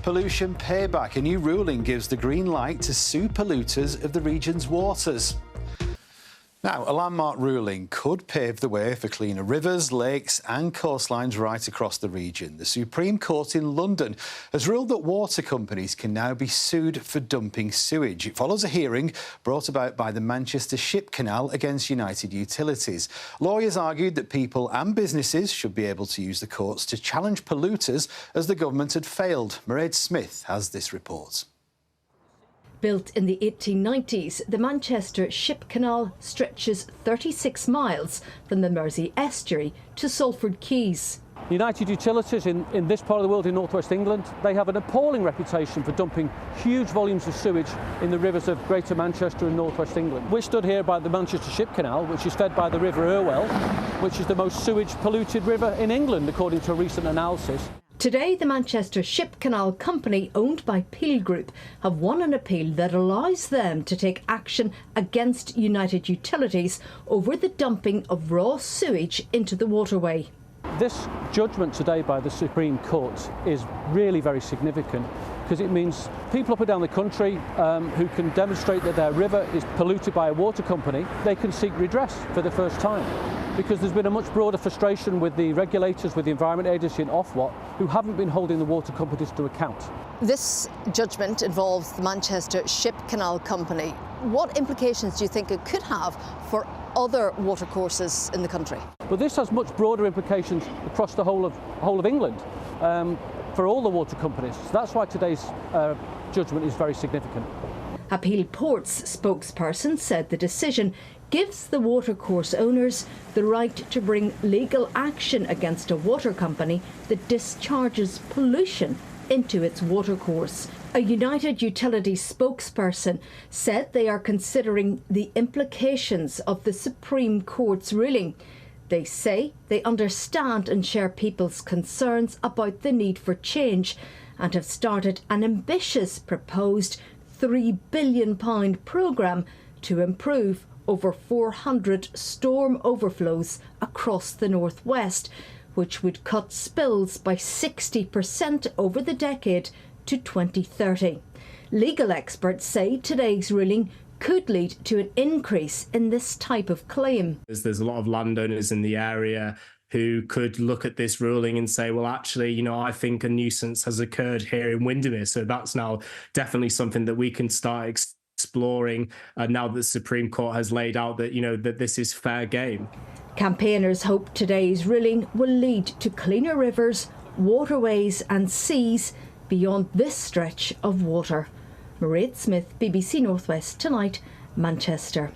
Pollution payback. A new ruling gives the green light to sue polluters of the region's waters. Now, a landmark ruling could pave the way for cleaner rivers, lakes and coastlines right across the region. The Supreme Court in London has ruled that water companies can now be sued for dumping sewage. It follows a hearing brought about by the Manchester Ship Canal against United Utilities. Lawyers argued that people and businesses should be able to use the courts to challenge polluters as the government had failed. Mairead Smith has this report. Built in the 1890s, the Manchester Ship Canal stretches 36 miles from the Mersey estuary to Salford Quays. United Utilities in this part of the world, in northwest England, they have an appalling reputation for dumping huge volumes of sewage in the rivers of Greater Manchester and northwest England. We're stood here by the Manchester Ship Canal, which is fed by the River Irwell, which is the most sewage polluted river in England, according to a recent analysis. Today, the Manchester Ship Canal Company, owned by Peel Group, have won an appeal that allows them to take action against United Utilities over the dumping of raw sewage into the waterway. This judgment today by the Supreme Court is really very significant because it means people up and down the country who can demonstrate that their river is polluted by a water company, they can seek redress for the first time. Because there's been a much broader frustration with the regulators, with the Environment Agency and Ofwat, who haven't been holding the water companies to account. This judgment involves the Manchester Ship Canal Company. What implications do you think it could have for other watercourses in the country? Well, this has much broader implications across the whole of England for all the water companies. So that's why today's judgment is very significant. A Peel Ports spokesperson said the decision gives the watercourse owners the right to bring legal action against a water company that discharges pollution into its watercourse. A United Utilities spokesperson said they are considering the implications of the Supreme Court's ruling. They say they understand and share people's concerns about the need for change and have started an ambitious proposed £3 billion programme to improve over 400 storm overflows across the northwest, which would cut spills by 60% over the decade to 2030. Legal experts say today's ruling could lead to an increase in this type of claim. There's a lot of landowners in the area who could look at this ruling and say, well, actually, I think a nuisance has occurred here in Windermere. So that's now definitely something that we can start exploring now that the Supreme Court has laid out that, that this is fair game. Campaigners hope today's ruling will lead to cleaner rivers, waterways and seas beyond this stretch of water. Mairead Smith, BBC Northwest Tonight, Manchester.